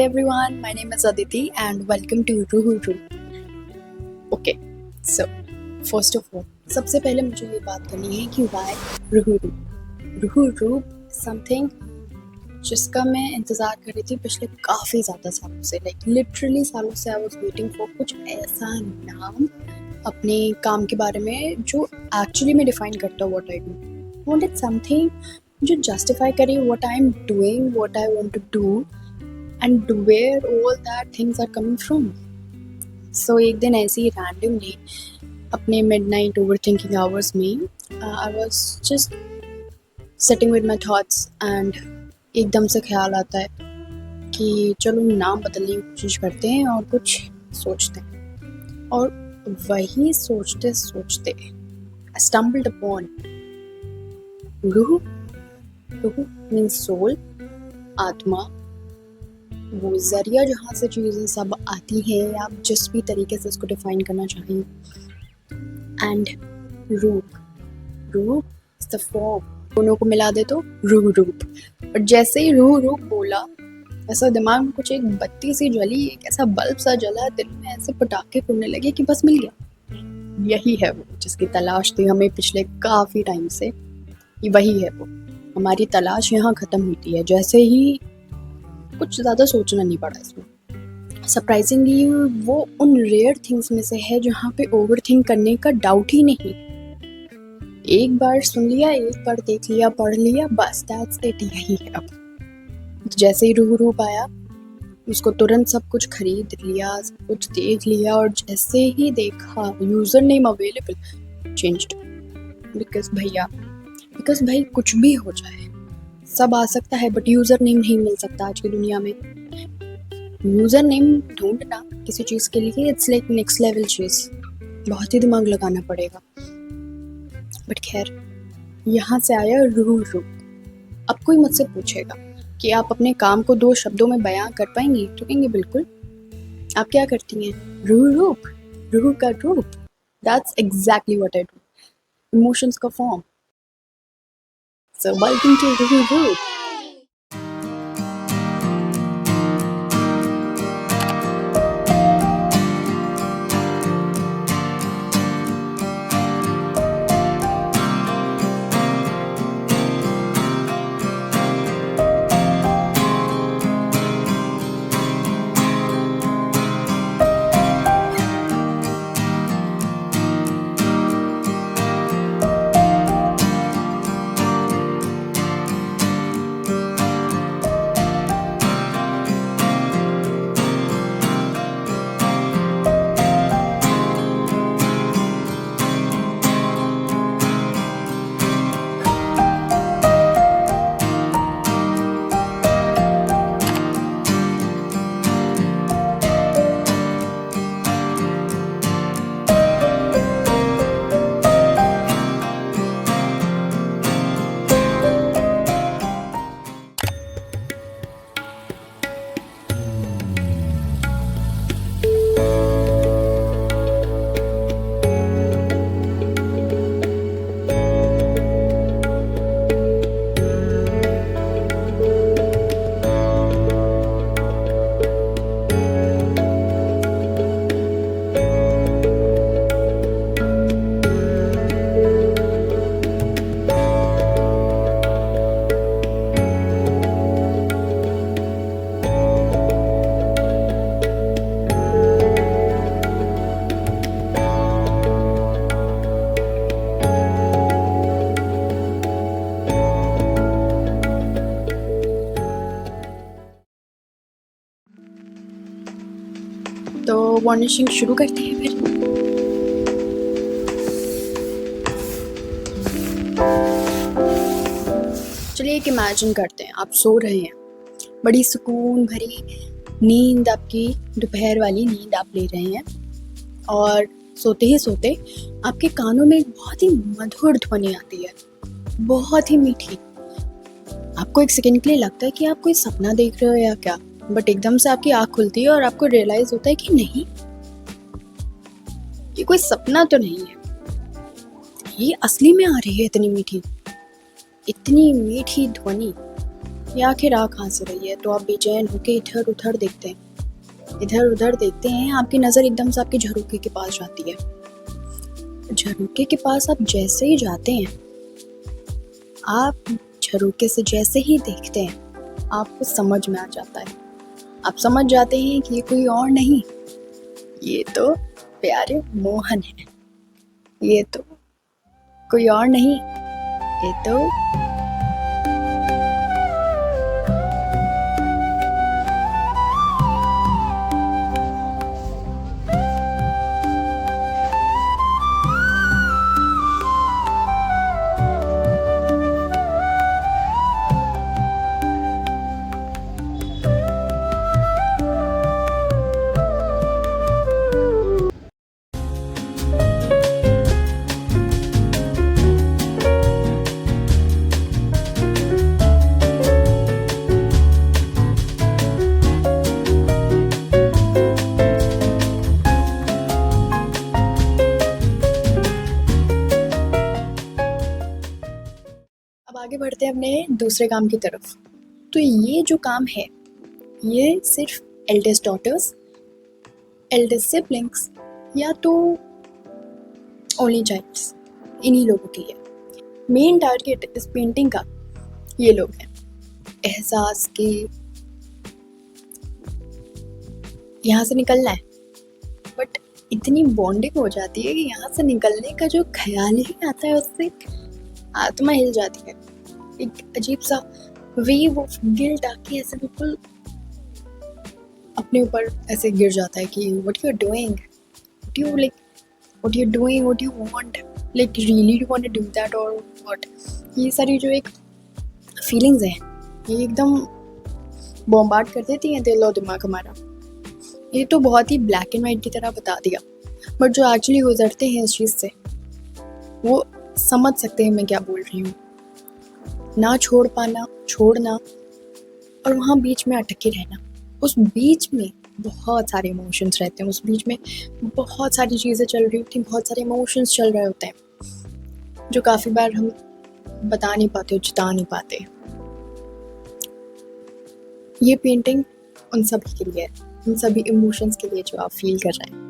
everyone, my name is Aditi and welcome to Ruhu Ru. Okay, so first of all, सबसे पहले मुझे ये बात करनी है कि why Ruhu Ru. Ruhu Ru something जिसका मैं इंतज़ार कर रही थी पिछले काफ़ी ज़्यादा सालों से, like literally सालों से I was waiting for कुछ ऐसा नाम अपने काम के बारे में जो actually में define करता हो what I do. I wanted something जो justify करे what I'm doing, what I want to do and where all that things are coming from. So एक दिन ऐसे ही randomly अपने midnight overthinking hours में I was just sitting with my thoughts and एकदम से ख्याल आता है कि चलो नाम बदलने की कोशिश करते हैं और कुछ सोचते हैं। और वही सोचते सोचते I stumbled upon रूह। रूह means soul, आत्मा, वो ज़रिया जहाँ से चीज़ें सब आती हैं, आप जिस भी तरीके से उसको डिफाइन करना चाहें। एंड रूह इज द फॉर्म, दोनों को मिला दे तो रूह रूप। और जैसे ही रूह रूप बोला, ऐसा दिमाग में कुछ एक बत्ती सी जली, एक ऐसा बल्ब सा जला, दिल में ऐसे पटाखे फूटने लगे कि बस मिल गया। यही है वो जिसकी तलाश थी हमें पिछले काफ़ी टाइम से। वही है वो, हमारी तलाश यहाँ ख़त्म होती है जैसे ही कुछ ज़्यादा सोचना नहीं पड़ा इसमें। सरप्राइजिंगली वो उन रेयर थिंग्स में से है जहाँ पे ओवर थिंक करने का डाउट ही नहीं। एक बार सुन लिया, एक बार देख लिया, पढ़ लिया, बस दैट्स इट, यही है अब। जैसे ही रूह रूप आया, उसको तुरंत सब कुछ खरीद लिया, सब कुछ देख लिया, और जैसे ही देखा user name available, changed. Because भाई कुछ भी हो जाए, सब आ सकता है बट यूज़र नेम नहीं मिल सकता आज की दुनिया में। यूज़र नेम ढूंढना किसी चीज़ के लिए इट्स लाइक नेक्स्ट लेवल चीज़, बहुत ही दिमाग लगाना पड़ेगा। बट खैर, यहाँ से आया रूह रूप। अब कोई मुझसे पूछेगा कि आप अपने काम को 2 शब्दों में बयां कर पाएंगी, तो कहेंगे बिल्कुल। आप क्या करती हैं? रूह रूप, रूह का रूप। That's exactly what I do, emotions का form. So welcome to Ruhu Ru. तो वार्निशिंग शुरू करते हैं फिर। चलिए एक इमेजिन करते हैं, आप सो रहे हैं, बड़ी सुकून भरी नींद, आपकी दोपहर वाली नींद आप ले रहे हैं, और सोते ही सोते आपके कानों में एक बहुत ही मधुर ध्वनि आती है, बहुत ही मीठी। आपको एक सेकंड के लिए लगता है कि आप कोई सपना देख रहे हो या क्या, बट एकदम से आपकी आँख खुलती है और आपको रियलाइज होता है कि नहीं, ये कोई सपना तो नहीं है, ये असली में आ रही है इतनी मीठी ध्वनि। ये आखिर आ कहाँ से रही है? तो आप बेचैन होके इधर उधर देखते हैं, इधर उधर देखते हैं, आपकी नज़र एकदम से आपके झरोखे के पास जाती है। झरोखे के पास आप जैसे ही जाते हैं, आप झरोखे से जैसे ही देखते हैं, आपको समझ में आ जाता है, आप समझ जाते हैं कि ये कोई और नहीं, ये तो प्यारे मोहन है, ये तो कोई और नहीं, ये तो अब आगे बढ़ते हैं अपने दूसरे काम की तरफ। तो ये जो काम है, ये सिर्फ एल्डेस्ट डॉटर्स, एल्डेस्ट सिबलिंग्स या तो ओनली चाइल्ड्स, इन्हीं लोगों के लिए। मेन टारगेट इस पेंटिंग का ये लोग हैं। एहसास के यहाँ से निकलना है, बट इतनी बॉन्डिंग हो जाती है कि यहाँ से निकलने का जो ख्याल ही आता है, उससे आत्मा हिल जाती है। एक अजीब सा वेव ऑफ गिल्ट आके ऐसे बिल्कुल अपने ऊपर ऐसे गिर जाता है कि what you are doing, what you like, what you doing, what you want, like really you want to do that और व्हाट। ये सारी जो एक फीलिंग्स हैं, ये एकदम बॉम्बार्ड कर देती हैं दिल और दिमाग हमारा। ये तो बहुत ही ब्लैक एंड वाइट की तरह बता दिया, बट जो एक्चुअली गुजरते हैं इस चीज़ से, वो समझ सकते हैं मैं क्या बोल रही हूँ। ना छोड़ पाना, छोड़ना, और वहाँ बीच में अटके रहना। उस बीच में बहुत सारे इमोशंस रहते हैं, उस बीच में बहुत सारी चीज़ें चल रही होती हैं, बहुत सारे इमोशंस चल रहे होते हैं, जो काफ़ी बार हम बता नहीं पाते, जता नहीं पाते। ये पेंटिंग उन सभी के लिए है, उन सभी इमोशंस के लिए जो आप फील कर रहे हैं।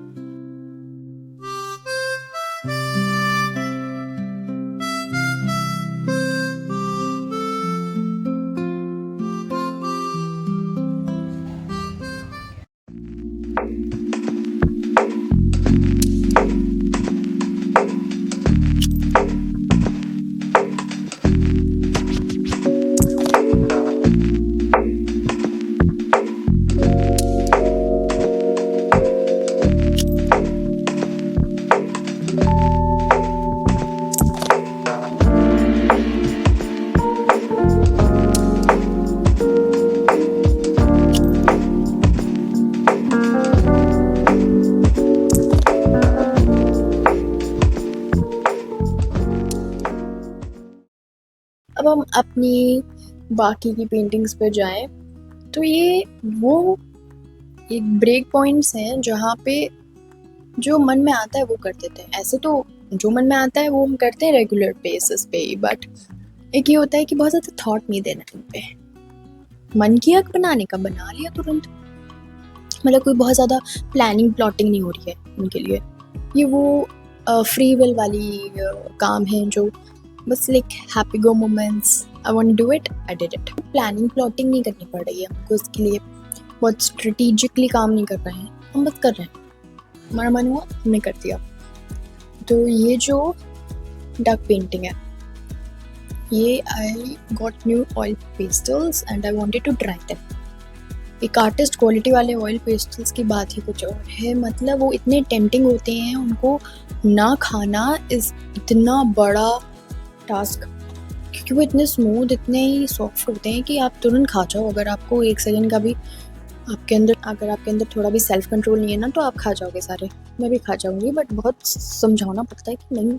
अब हम अपनी बाकी की पेंटिंग्स पर जाएं, तो ये वो एक ब्रेक पॉइंट्स हैं जहाँ पे जो मन में आता है वो कर देते हैं। ऐसे तो जो मन में आता है वो हम करते हैं रेगुलर बेसिस पे ही, बट एक ये होता है कि बहुत ज़्यादा थॉट नहीं देना इन पे। मन किया बनाने का, बना लिया तुरंत, मतलब कोई बहुत ज़्यादा प्लानिंग प्लॉटिंग नहीं हो रही है उनके लिए। ये वो फ्री विल वाली काम है जो बस like happy go moments, I want to do it, I did it. Planning plotting नहीं करनी पड़ रही है हमको इसके लिए, बहुत स्ट्रेटेजिकली काम नहीं कर रहे हैं, हम बस कर रहे हैं, हमारा मन हुआ हमने कर दिया। तो ये जो डक पेंटिंग है, ये I got new oil pastels and I wanted to try them. एक आर्टिस्ट क्वालिटी वाले ऑयल पेस्टल्स की बात ही कुछ और है, मतलब वो इतने टेम्पटिंग होते हैं, उनको ना खाना इस इतना बड़ा टास्क, क्योंकि वो इतने स्मूथ, इतने ही सॉफ्ट होते हैं कि आप तुरंत खा जाओ। अगर आपको एक सेकंड का भी अगर आपके अंदर थोड़ा भी सेल्फ कंट्रोल नहीं है ना, तो आप खा जाओगे सारे। मैं भी खा जाऊंगी, बट बहुत समझाना पड़ता है कि नहीं,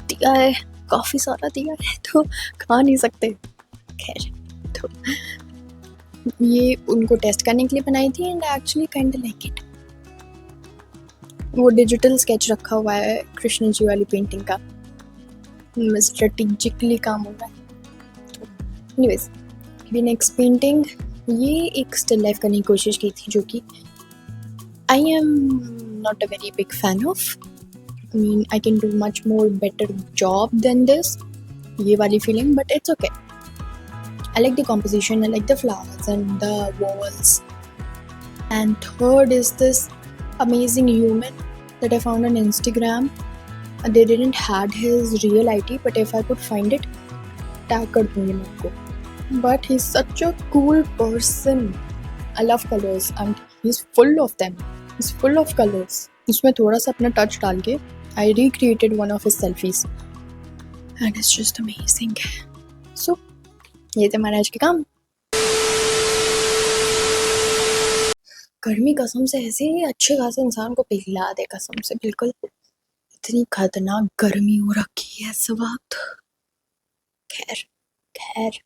दिया है, काफ़ी सारा दिया है तो खा नहीं सकते। खैर, तो ये उनको टेस्ट करने के लिए बनाई थी and actually kind like it. वो डिजिटल स्केच रखा हुआ है कृष्ण जी वाली पेंटिंग का, स्ट्रेटेजिकली काम हो रहा है। तो एनीवेज, अभी नेक्स्ट पेंटिंग, ये एक स्टिल लाइफ करने की कोशिश की थी जो कि I am not a very big fan of. I mean I can do much more better job than this, ये वाली feeling, but it's okay. I like the composition, I like the flowers and the walls. And third is this amazing human that I found on Instagram. They didn't had his real ID, but if I could find it, tag कर दूँगी मैं आपको. But he's such a cool person. I love colors and he's full of them. He's full of colors. उसमें थोड़ा सा अपना touch डाल के I recreated one of his selfies and it's just amazing. So ये थे हमारे आज के काम। गर्मी कसम से ऐसे ही अच्छे खासे इंसान को पिघला दे, कसम से बिल्कुल इतनी खतरनाक गर्मी हो रखी है इस वक्त। खैर खैर